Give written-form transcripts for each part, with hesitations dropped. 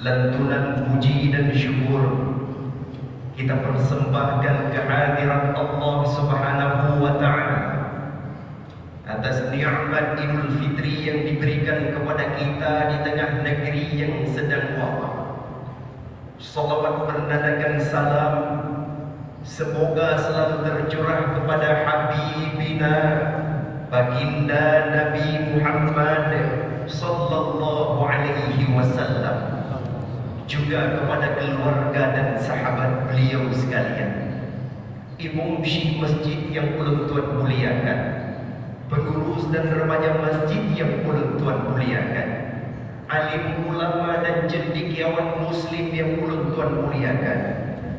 lantunan puji dan syukur kita persembahkan kehadirat Allah Subhanahu wa Ta'ala atas nikmat Idul Fitri yang diberikan kepada kita di tengah negeri yang sedang wabah. Salawat bernadakan salam semoga selalu tercurah kepada Habibina baginda Nabi Muhammad sallallahu alaihi wasallam, juga kepada keluarga dan sahabat beliau sekalian, imam syekh masjid yang ulun tuan muliakan, pengurus dan remaja masjid yang ulun tuan muliakan, alim ulama dan cendekiawan muslim yang ulun tuan muliakan,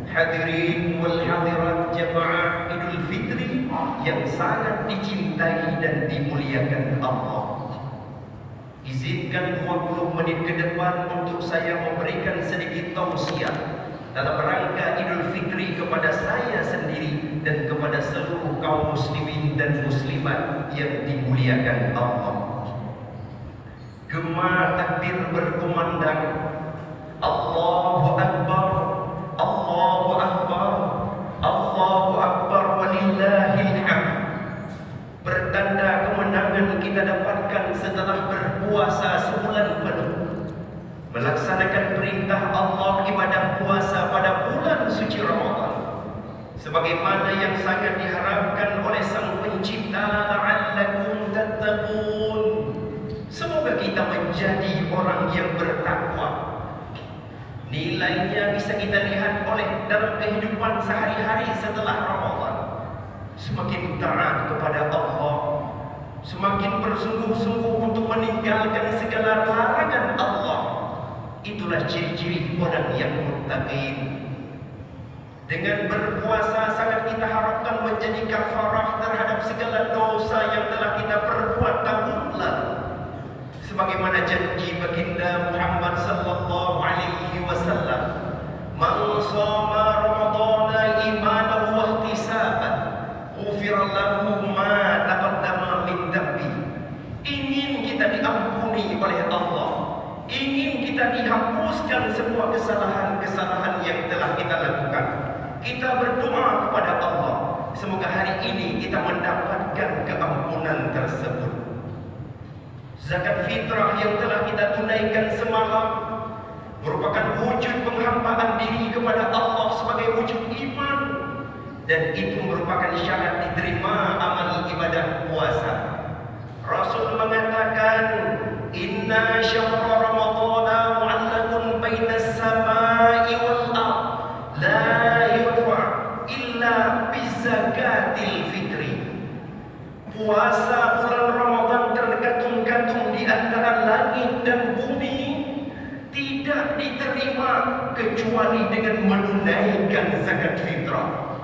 hadirin wal hadirat jamaah Idul Fitri yang sangat dicintai dan dimuliakan Allah. Izinkan 20 menit ke depan untuk saya memberikan sedikit tausiah dalam rangka Idul Fitri kepada saya sendiri dan kepada seluruh kaum muslimin dan muslimat yang dimuliakan Allah. Gema takbir berkumandang, Allahu Akbar, Allahu Akbar, Allahu Akbar walillahil hamd. Bertanda kemenangan kita dapatkan setelah berpuasa sebulan penuh, melaksanakan perintah Allah ibadah puasa pada bulan suci Ramadan sebagaimana yang sangat diharapkan oleh Sang Pencipta, la'allakum tattaqun. Semoga kita menjadi orang yang bertakwa. Nilainya bisa kita lihat oleh dalam kehidupan sehari-hari setelah Ramadan. Semakin taat kepada Allah, semakin bersungguh-sungguh untuk meninggalkan segala larangan Allah. Itulah ciri-ciri orang yang muttaqin. Dengan berpuasa sangat kita harapkan menjadi kafarah terhadap segala dosa yang telah kita perbuat tahun lalu. Sebagaimana janji baginda Muhammad sallallahu alaihi wasallam, "Man shoma ramadhana imanan wa ihtisaban, ghufira lahu ma taqaddama min dhanbi." Ingin kita diampuni oleh Allah, ingin kita dihapuskan semua kesalahan-kesalahan yang telah kita lakukan. Kita berdoa kepada Allah, semoga hari ini kita mendapatkan keampunan tersebut. Zakat fitrah yang telah kita tunaikan semalam merupakan wujud penghambaan diri kepada Allah sebagai wujud iman, dan itu merupakan syarat diterima amal ibadah puasa. Rasul mengatakan, "Inna syahra ramadhana mu'allaqun bainas samai wal ard, la yurfa illa bizakatil fitri." Puasa bulan Ramadan tergantung-gantung di antara langit dan bumi, tidak diterima kecuali dengan menunaikan zakat fitrah.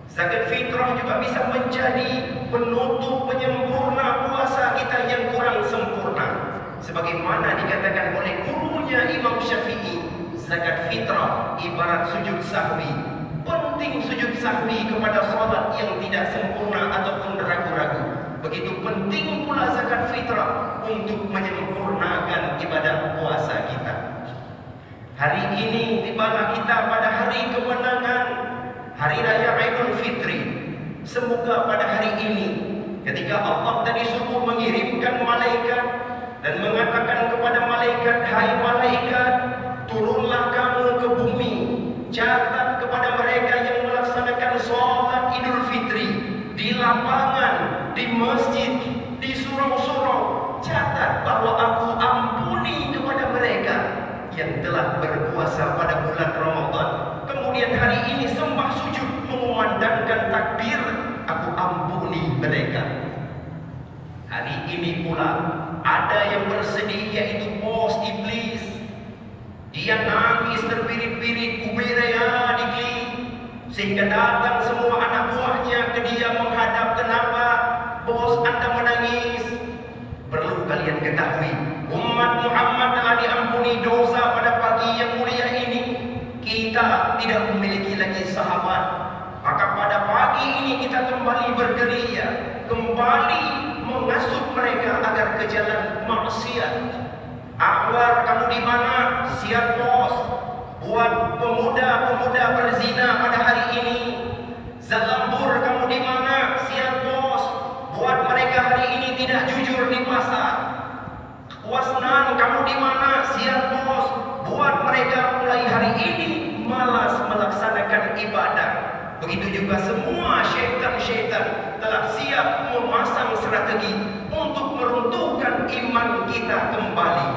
Zakat fitrah juga bisa menjadi penutup penyempurna puasa kita yang kurang sempurna. Sebagaimana dikatakan oleh gurunya Imam Syafi'i, zakat fitrah ibarat sujud sahwi. Penting sujud sahwi kepada salat yang tidak sempurna ataupun ragu-ragu. Begitu penting pula zakat fitrah untuk menyempurnakan ibadah puasa kita. Hari ini tibalah kita pada hari kemenangan, Hari Raya Idul Fitri. Semoga pada hari ini ketika Allah tadi suruh mengirimkan malaikat dan mengatakan kepada malaikat, "Hai malaikat, turunlah kamu ke bumi, catat kepada mereka yang melaksanakan sholat Idul Fitri di lapangan, di masjid, di surau-surau, catat bahwa aku ampuni kepada mereka yang telah berpuasa pada bulan Ramadan, kemudian hari ini sembah sujud mengumandangkan takbir, aku ampuni mereka." Hari ini pula ada yang bersedih, yaitu bos iblis. Dia nangis terbirit-birit, Umairah Dikli, sehingga datang semua anak buahnya ke dia menghadap. "Kenapa bos Anda menangis?" Perlu kalian ketahui, umat Muhammad telah diampuni dosa pada pagi yang mulia ini. Kita tidak memiliki lagi sahabat, maka pada pagi ini kita kembali bergerilya, kembali mengasuh mereka agar ke jalan maksiat. Akhwat, kamu di mana? Siap bos. Buat pemuda-pemuda berzina pada hari ini. Zalambur, kamu di mana? Siap bos. Buat mereka hari ini tidak jujur di pasar. Wasnan, kamu di mana? Siap bos. Buat mereka mulai hari ini malas melaksanakan ibadah. Begitu juga semua syaitan-syaitan telah siap memasang strategi untuk meruntuhkan iman kita kembali.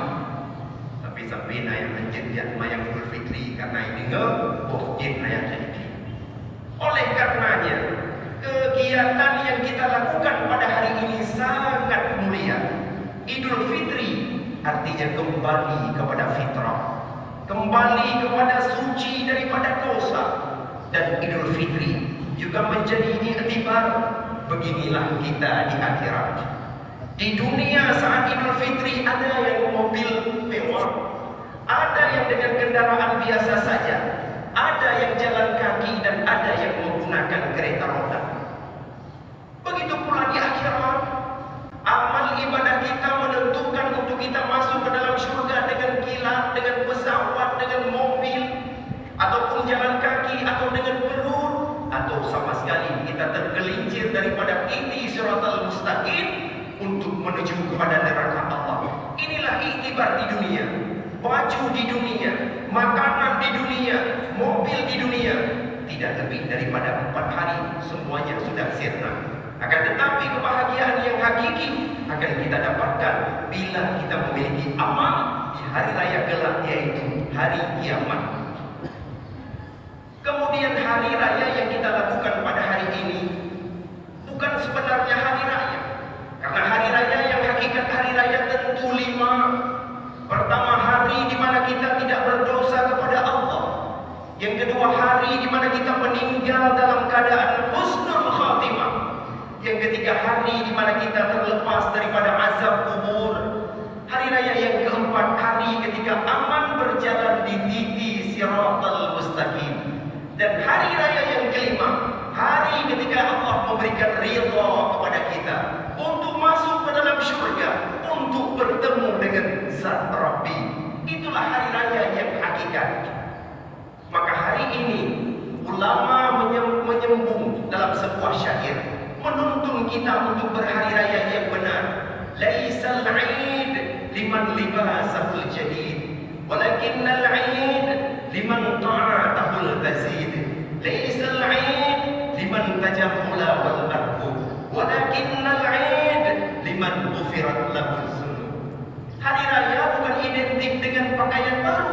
Tapi sampai yang menjadikan mayang Idul Fitri karena ini ngebosjin ayat ini. Oleh karenanya, kegiatan yang kita lakukan pada hari ini sangat mulia. Idul Fitri artinya kembali kepada fitrah, kembali kepada suci daripada dosa. Dan Idul Fitri juga menjadi iktibar, beginilah kita di akhirat. Di dunia saat Idul Fitri ada yang mobil mewah, ada yang dengan kendaraan biasa saja, ada yang jalan kaki, dan ada yang menggunakan kereta roda. Begitu pula di akhirat, amal ibadah kita menentukan untuk kita masuk ke dalam surga dengan kilat, dengan pesawat, dengan mobil, ataupun jalan kaki, atau dengan pelur, atau sama sekali kita tergelincir daripada inti siratal mustaqim untuk menuju kepada neraka Allah. Inilah iktibar di dunia. Baju di dunia, makanan di dunia, mobil di dunia, tidak lebih daripada 4 hari semuanya sudah sirna. Akan tetapi kebahagiaan yang hakiki akan kita dapatkan bila kita memiliki amal di hari raya kelak, yaitu hari kiamat. Kemudian hari raya yang kita lakukan pada hari ini bukan sebenarnya hari raya. Karena hari raya yang hakikat hari raya tentu 5. Pertama, hari di mana kita tidak berdosa kepada Allah. Yang kedua, hari di mana kita meninggal dalam keadaan husnul khatimah. Yang ketiga, hari di mana kita terlepas daripada azab kubur. Hari raya yang keempat, hari ketika aman berjalan di titi siratal mustaqim. Dan hari raya yang kelima, hari ketika Allah memberikan ridha kepada kita untuk masuk ke dalam syurga, untuk bertemu dengan Zat Rabbi. Itulah hari raya yang hakikat. Maka hari ini ulama menyembung dalam sebuah syair menuntun kita untuk berhari raya yang benar. Laisal 'id liman libasahul jadid, walakinnal 'id liman ta'atahul tazid. Laisal 'id liman tajammula wal arbu, walakinnal 'id liman ghufirat lahul dzunub. Hari raya bukan identik dengan pakaian baru,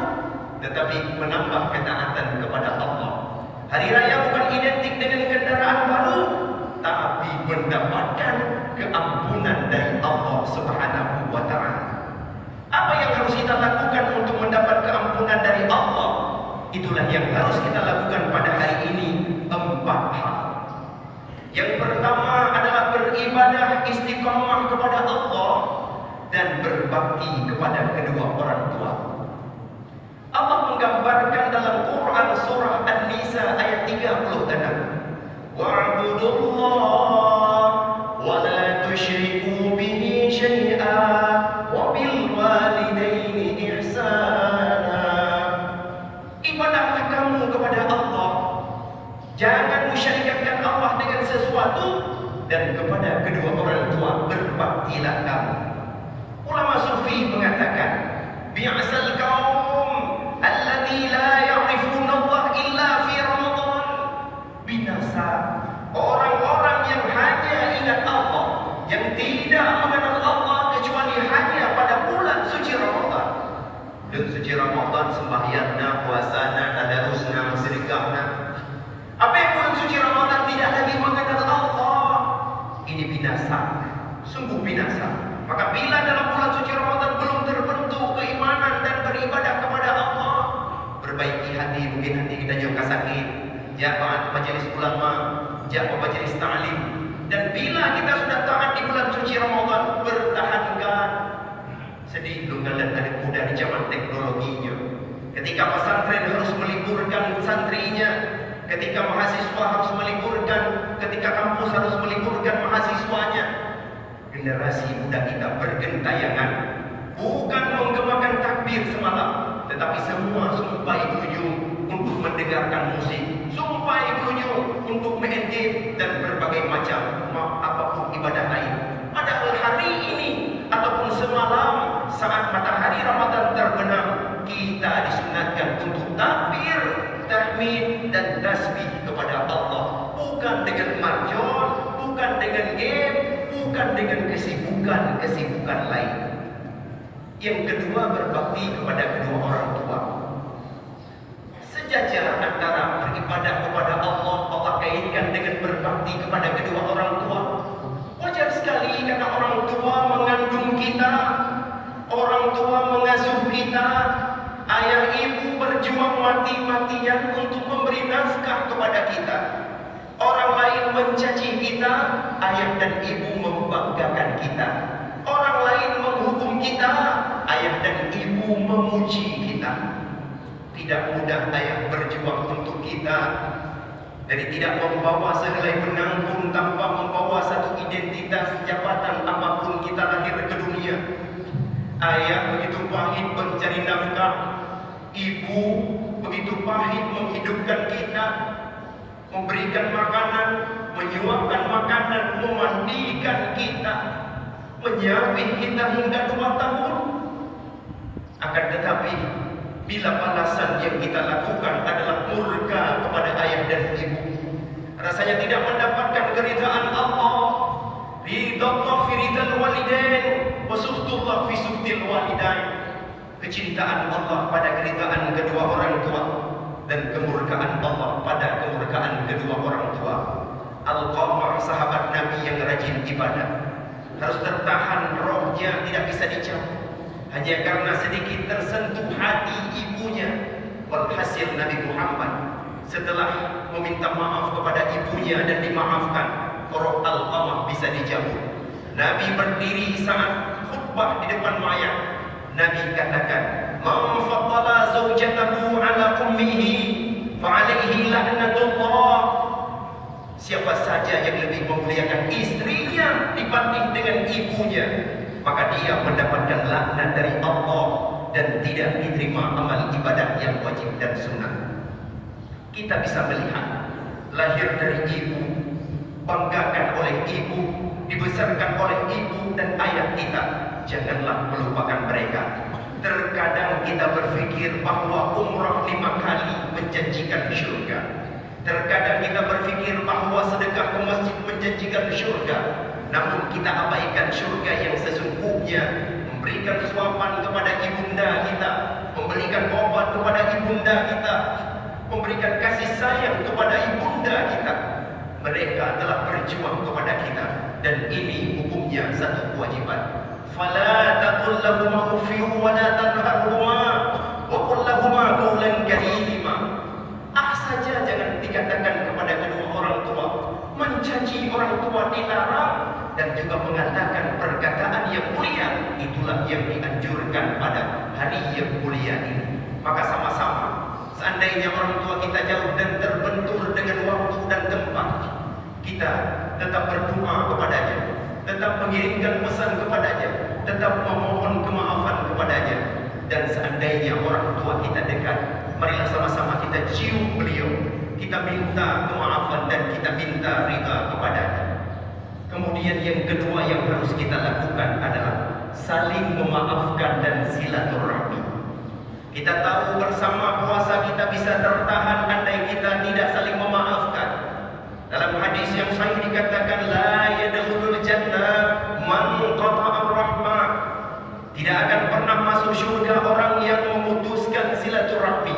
tetapi menambah ketaatan kepada Allah. Hari raya bukan identik dengan kendaraan baru, tapi mendapatkan keampunan dari Allah Subhanahu wa ta'ala. Apa yang harus kita lakukan untuk mendapat keampunan dari Allah? Itulah yang harus kita lakukan pada hari ini. 4 hal. Yang pertama adalah beribadah istiqamah kepada Allah dan berbakti kepada kedua orang tua. Allah menggambarkan dalam Quran surah An-Nisa ayat 36. Wa'budullah wa la tusyriku bihi syai'a wa bil walidaini ihsana. Ibadahlah kamu kepada Allah, jangan musyarikatkan Allah dengan sesuatu, dan kepada kedua orang tua berbaktilah kamu. Ulama sufi mengatakan, bi'asal kaum alladzi la ya'rifuna Allah illa fi Ramadan. Binasa orang-orang yang hanya ingat Allah, yang tidak mengenal Allah kecuali hanya pada bulan suci Ramadan. Bulan suci Ramadan sembahyangna, puasana, tadarusna, sedekahna. Apa yang bulan suci Ramadan tidak lagi mengenal Allah, ini binasa, sungguh binasa. Maka bila dalam bulan suci Ramadan belum terbentuk keimanan dan beribadah kepada Allah, perbaiki hati. Mungkin hati kita juga sakit, jamaah majelis ulama, jamaah majelis ta'lim. Dan bila kita sudah taat di bulan suci Ramadan, bertahankan. Sedih dengan anak muda di zaman teknologinya. Ketika pesantren harus meliburkan santrinya, ketika mahasiswa harus meliburkan, ketika kampus harus meliburkan mahasiswanya, generasi muda kita bergentayangan bukan menggemakan takbir semalam, tetapi semua sumpah ujung untuk mendengarkan musik, sumpah ujung untuk main game dan berbagai macam apapun ibadah lain. Padahal hari ini ataupun semalam saat matahari Ramadan terbenam, kita disunatkan untuk takbir, tahmid dan tasbih kepada Allah, bukan dengan marjon, bukan dengan game, bukan dengan kesibukan lain. Yang kedua, berbakti kepada kedua orang tua. Sejajar antara beribadah kepada Allah, Allah kaitkan dengan berbakti kepada kedua orang tua. Wajar sekali karena orang tua mengandung kita, orang tua mengasuh kita, ayah ibu berjuang mati-matian untuk memberi nafkah kepada kita. Orang lain mencaci kita, ayah dan ibu membanggakan kita. Orang lain menghukum kita, ayah dan ibu memuji kita. Tidak mudah ayah berjuang untuk kita. Dari tidak membawa sehelai benang pun, tanpa membawa satu identitas jabatan apapun kita lahir ke dunia. Ayah begitu pahit mencari nafkah, ibu begitu pahit menghidupkan kita, memberikan makanan, menyuapkan makanan, memandikan kita, menyapih kita hingga 2 tahun. Akan tetapi bila balasan yang kita lakukan adalah murka kepada ayah dan ibu, rasanya tidak mendapatkan keridhaan Allah. Ridallah fi ridal walidain wa suhtullah fi suhtil walidain. Kecintaan Allah pada keridhaan kedua orang tua dan kemurkaan Allah pada kemurkaan kedua orang tua. Al-Qamar, sahabat Nabi yang rajin ibadah, harus tertahan rohnya, tidak bisa dicabut hanya karena sedikit tersentuh hati ibunya. Walhasil Nabi Muhammad setelah meminta maaf kepada ibunya dan dimaafkan, roh Al-Qamah bisa dicabut. Nabi berdiri saat khutbah di depan mayat. Nabi katakan, "Man faddala zawjatahu ala ummihi fa alaihi la'natullah." Siapa saja yang lebih memuliakan istrinya dibanding dengan ibunya, maka dia mendapatkan laknat dari Allah dan tidak diterima amal ibadah yang wajib dan sunnah. Kita bisa melihat lahir dari ibu, banggakan oleh ibu, dibesarkan oleh ibu dan ayah kita. Janganlah melupakan mereka. Terkadang kita berpikir bahwa umrah 5 kali menjanjikan syurga. Terkadang kita berpikir bahwa sedekah ke masjid menjanjikan syurga. Namun kita abaikan syurga yang sesungguhnya, memberikan suapan kepada ibunda kita, memberikan obat kepada ibunda kita, memberikan kasih sayang kepada ibunda kita. Mereka telah berjuang kepada kita, dan ini hukumnya satu kewajiban. Fala taqul lahuma uffin wa la tanharhuma wa qul lahuma qawlan karima. Saja jangan dikatakan kepada kedua orang tua. Mencaci orang tua dilarang, dan juga mengatakan perkataan yang mulia. Itulah yang dianjurkan pada hari yang mulia ini. Maka sama-sama, seandainya orang tua kita jauh dan terbentur dengan waktu dan tempat, kita tetap berdoa kepadanya, tetap mengirimkan pesan kepadanya, tetap memohon kemaafan kepadanya. Dan seandainya orang tua kita dekat, marilah sama-sama kita cium beliau, kita minta kemaafan dan kita minta ridha kepadanya. Kemudian yang kedua yang harus kita lakukan adalah saling memaafkan dan silaturahmi. Kita tahu bersama puasa kita bisa tertahan andai kita tidak saling memaafkan. Dalam hadis yang sahih dikatakan, la yadkhulul jannah man qata'a rahmah. Tidak akan pernah masuk syurga orang yang memutuskan silaturahmi.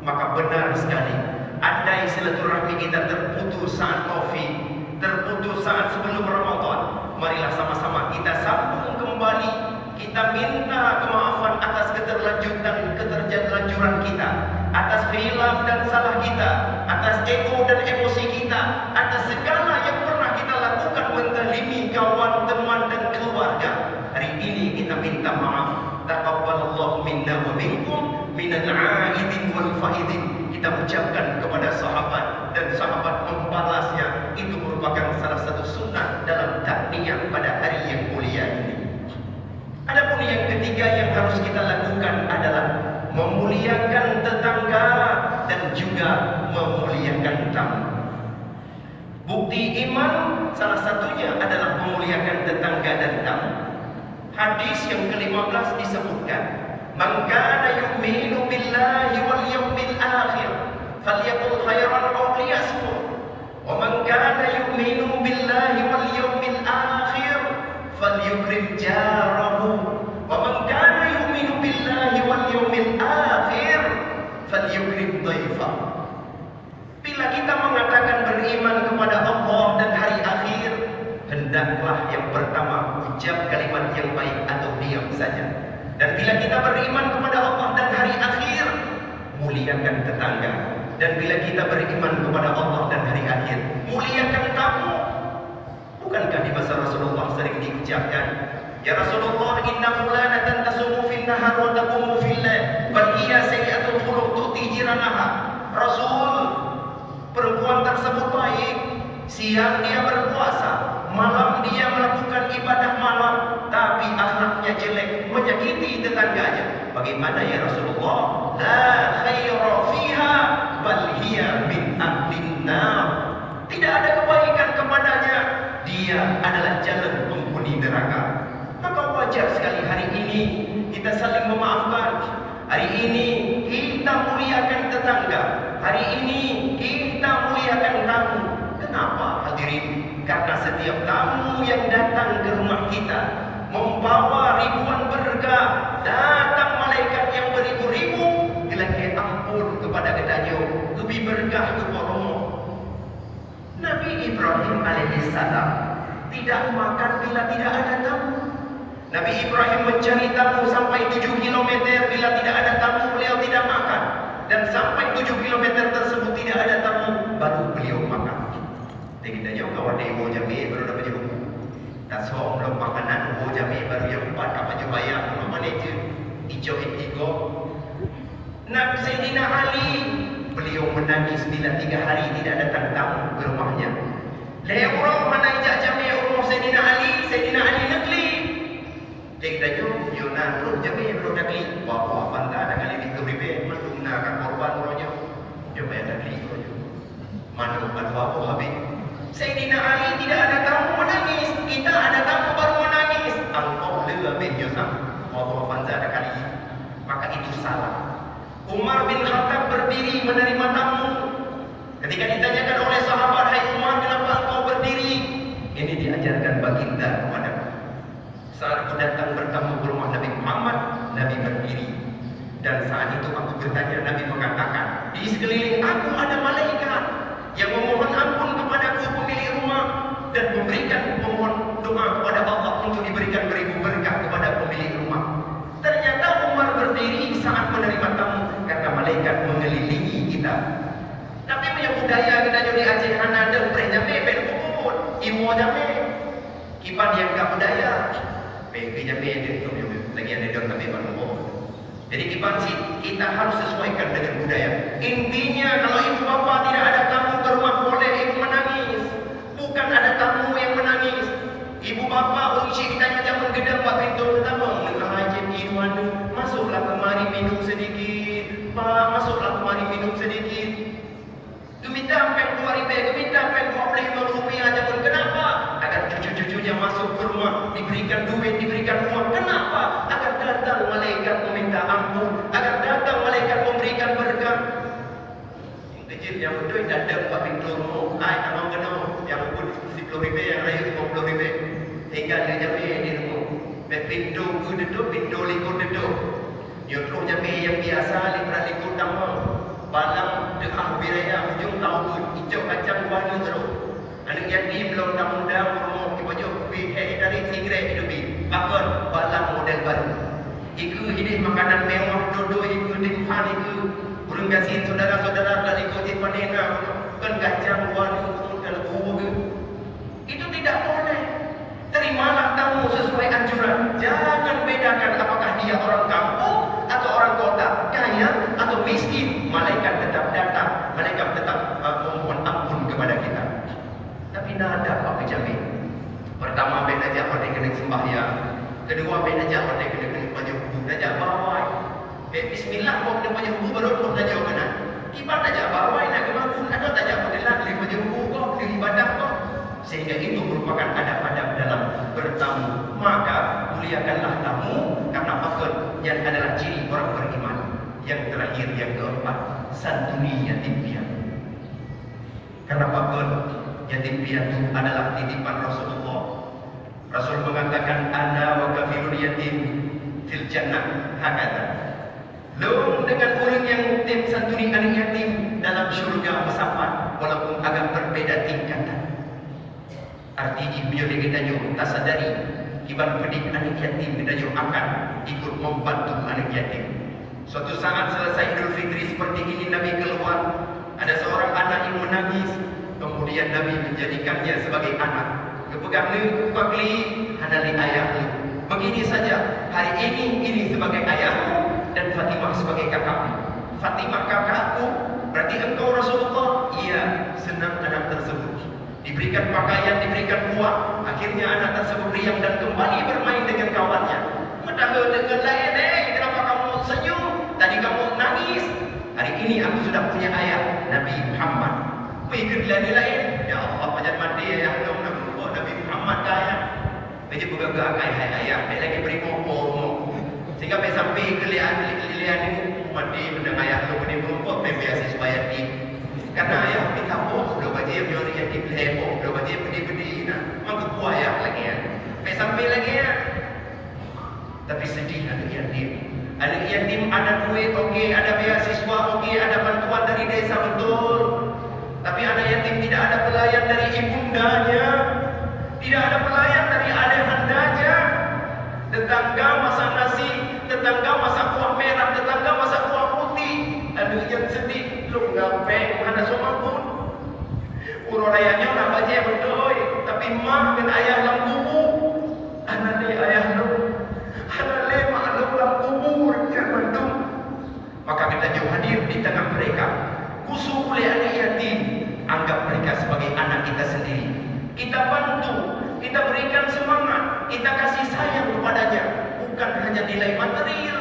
Maka benar sekali, andai silaturahmi kita terputus saat Covid, terputus saat sebelum Ramadan, marilah sama-sama kita sambung kembali. Kita minta kemaafan atas keterlanjuran kita, atas khilaf dan salah kita, atas ego dan emosi kita, atas segala yang pernah kita lakukan menzalimi kawan, teman dan keluarga. Hari ini kita minta maaf. Taqabbalallahu minna wa minkum minal aidin wal faidin. Kita ucapkan kepada sahabat, dan sahabat membalasnya. Itu merupakan salah satu sunnah dalam takniyah pada hari yang mulia ini. Adapun yang ketiga harus kita lakukan adalah memuliakan tetangga dan juga memuliakan tamu. Bukti iman salah satunya adalah memuliakan tetangga dan tamu. Hadis yang ke-15 disebutkan, "Man kana yu'minu billahi wal yawmil akhir falyaqul khairan aw liyasmut. Wa man kana yu'minu billahi wal yawmil akhir falyukrim jarahu. Wa man kana yu'minu billahi wal yawmil akhir falyukrim dhaifahu." Bila kita mengatakan beriman kepada Allah dan hari akhir, hendaklah yang pertama ucap kalimat yang baik atau diam saja. Dan bila kita beriman kepada Allah dan hari akhir, muliakan tetangga. Dan bila kita beriman kepada Allah dan hari akhir, muliakan tamu. Bukankah di masa Rasulullah sering diucapkan, "Ya Rasulullah, inna fulanatan tasumu fin nahar wa taqumu fil lail, bal hiya sayyi'atul khuluq tu'ti jiranaha." Rasul, perempuan tersebut baik, siang dia berpuasa, malam dia melakukan ibadah malam, tapi akhlaknya jelek, menyakiti tetangganya. Bagaimana ya Rasulullah? La khaira fiha bal hiya min ahlin nar. Tidak ada kebaikan kepadanya, dia adalah jalan penghuni neraka. Maka wajar sekali hari ini kita saling memaafkan. Hari ini kita muliakan tetangga. Hari ini kita muliakan tamu. Kenapa hadirin? Karena setiap tamu yang datang ke rumah kita membawa ribuan berkah. Datang malaikat yang beribu-ribu, dilaki ampun kepada kedanyo, lebih berkah ke rumah. Nabi Ibrahim alaihissalam tidak makan bila tidak ada tamu. Nabi Ibrahim mencari tamu sampai 7 km. Bila tidak ada tamu, beliau tidak makan. Dan sampai 7 km tersebut tidak ada tamu, baru beliau makan. Jadi kita jauh kawan di Ibu Jami baru dapat jauh. Tak soal belum makanan Ibu Jami baru yang 4 apa je bayar belum manager. Hijau itigo. Nabi Sayyidina Ali, beliau menangis bila 3 hari tidak datang tamu ke rumahnya. Leorong mana ijak Jami rumah Sayyidina Ali negeri. Jadi kita jauh, Yuna terus Jami baru negeri. Wah, Fanta ada kali itu ribe menggunakan korban rohnya. Coba yang negeri itu. Mana apa habis. Sayyidina Ali tidak ada tamu menangis, kita ada tamu baru menangis. Engkau lebih biasa. Wah, Fanta ada kali. Maka itu salah. Umar bin Khattab berdiri menerima tamu. Ketika ditanyakan oleh sahabat, "Hai Umar, kenapa engkau berdiri?" Ini diajarkan baginda kepada saat aku datang bertamu ke rumah Nabi Muhammad, Nabi berdiri. Dan saat itu aku bertanya, Nabi mengatakan, "Di sekeliling aku ada malaikat yang memohon ampun kepadaku pemilik rumah dan memohon doa kepada Allah untuk diberikan beribu berkah kepada pemilik rumah." Ternyata Umar berdiri saat menerima tamu karena malaikat mengelilingi kita. Tapi punya budaya kita jadi Aceh Hana dempre jame pen kubur, iwo jame. Kipan yang enggak budaya. PP jame itu lagi ada dong tapi baru. Jadi kipan sih kita harus sesuaikan dengan budaya. Intinya kalau ibu bapak tidak ada tamu ke rumah boleh ibu menangis. Bukan ada tamu yang menangis. Ibu bapak uji kita jangan gedang buat pintu pertama. Haji Iwan masuklah kemari minum sedikit. Pak masuklah kemari minum sedikit. Minta pen 2 ribu, minta pen 25 rupiah aja pun. Kenapa? Agar cucu-cucunya masuk ke rumah, diberikan duit, diberikan uang. Kenapa? Agar datang malaikat meminta ampun, agar datang malaikat memberikan berkah. Yang kecil yang betul datang buat pintu rumah. Abang kena yang pun 10 ribu, yang lain 50 ribu. Tinggal dia jamai di rumah. Pintu ku duduk, pintu likur duduk. Nyutruh jamai yang biasa, likur tambah. Balang dekah biraya ujung tahun hijau kacang warna terus. Anak yatim belum dah muda rumah di baju dari sigret hidup ni. Bahkan balang model baru. Iku hidup makanan mewah dodo iku dimfan iku. Burung gasin saudara-saudara dari kota Panena kan kacang warna kalau bubu. Itu tidak boleh. Terimalah tamu sesuai anjuran. Jangan bedakan apakah dia orang kampung atau orang kota, kaya atau miskin. Malaikat tetap datang, malaikat tetap memohon ampun kepada kita. Tapi nada apa jamin. Pertama beda aja pada kena sembahyang. Kedua, nak jawab dia kena baca buku, nak jawab bawai. Bismillah, kau kena baca buku baru kau nak jawab kena. Ibadah nak jawab bawai, nak kebangun, ada tak jawab dia boleh baca buku kau, boleh ibadah kau. Sehingga itu merupakan adab-adab dalam bertamu. Maka muliakanlah tamu, karena fakir yang adalah ciri orang beriman. Yang terakhir, yang keempat, santuni yatim piatu. Karena fakir yatim piatu adalah titipan Rasulullah. Rasul mengatakan, ana wa kafilul yatim fil jannah hakata. Lu dengan orang yang tim santuni anak yatim dalam syurga bersama, walaupun agak berbeda tingkatan. Artinya beliau kita jauh tak sadari ibarat pendidik anak yatim kita jauh akan ikut membantu anak yatim. Suatu saat selesai Idul Fitri seperti ini, Nabi keluar, ada seorang anak yang menangis, kemudian Nabi menjadikannya sebagai anak. Kepegang lu, buka kli, hanali ayah lu. Begini saja, hari ini sebagai ayahmu dan Fatimah sebagai kakakmu. Fatimah kakakku, berarti engkau Rasulullah? Iya, senang anak tersebut. Diberikan pakaian, diberikan uang, akhirnya anak tersebut riang dan kembali bermain dengan kawannya. Mendaga dengan lain, kenapa kamu senyum? Tadi kamu nangis. Hari ini aku sudah punya ayah, Nabi Muhammad. Pergi ke lain, ya Allah, pajan mandi ayah dong, Nabi Muhammad kaya. Pergi buka ayah, dia lagi beri mopo. Sehingga sampai ke lian ini, mandi mendengar ayah lu beri mopo, biasa supaya di. Karena ayah kita udah baca yang yatim lepo, udah baca bedi-bedi, maka ayah lagi ya. Sampai lagi ya. Tapi sedih anak yatim. Anak yatim ada duit, oke, ada beasiswa, oke, ada bantuan dari desa, betul. Tapi anak yatim tidak ada pelayan dari ibundanya, tidak ada pelayan dari ayahandanya. Tetangga masak nasi, tetangga masak kuah merah, tetangga masak kuah putih. Ada yang sedih, lu ngapain, mana semua pun. Urut ayahnya nak baca betul, tapi mak dan ayah dalam kubur. Anak ni ayah lu, anak le mak lu dalam kubur, jangan tu. Maka kita jauh hadir di tengah mereka. Kusu oleh anak yatim, anggap mereka sebagai anak kita sendiri. Kita bantu, kita berikan semangat, kita kasih sayang kepadanya, bukan hanya nilai material.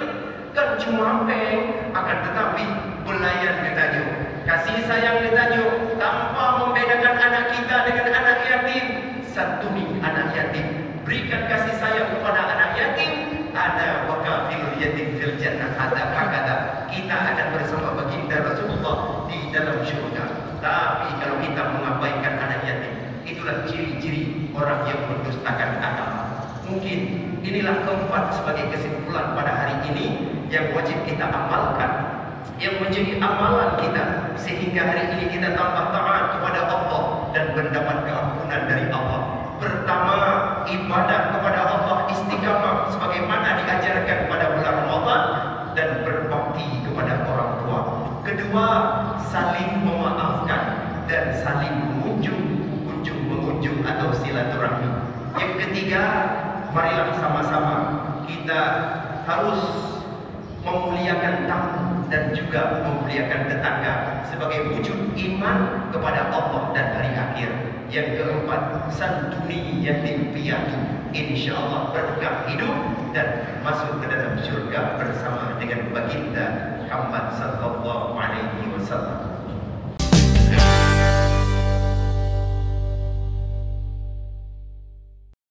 Kan cuma akan tetapi belayan kita jauh. Kasih sayang kita jauh tanpa membedakan anak kita dengan anak yatim. Santuni anak yatim, berikan kasih sayang kepada anak yatim. Ada wakafil yatim fil jannah, ada kata kita akan bersama baginda Rasulullah di dalam syurga. Tapi kalau kita mengabaikan anak yatim, itulah ciri-ciri orang yang mendustakan agama. Mungkin inilah keempat sebagai kesimpulan pada hari ini yang wajib kita amalkan, yang menjadi amalan kita, sehingga hari ini kita tambah taat kepada Allah dan mendapat keampunan dari Allah. Pertama, ibadah kepada Allah istiqamah sebagaimana diajarkan pada bulan Ramadan dan berbakti kepada orang tua. Kedua, saling memaafkan dan saling mengunjung atau silaturahmi. Yang ketiga, marilah sama-sama kita harus memuliakan tamu dan juga memuliakan tetangga sebagai wujud iman kepada Allah dan hari akhir. Yang keempat, santuni yatim piatu, insyaallah berkah hidup dan masuk ke dalam syurga bersama dengan baginda Muhammad sallallahu alaihi wasallam.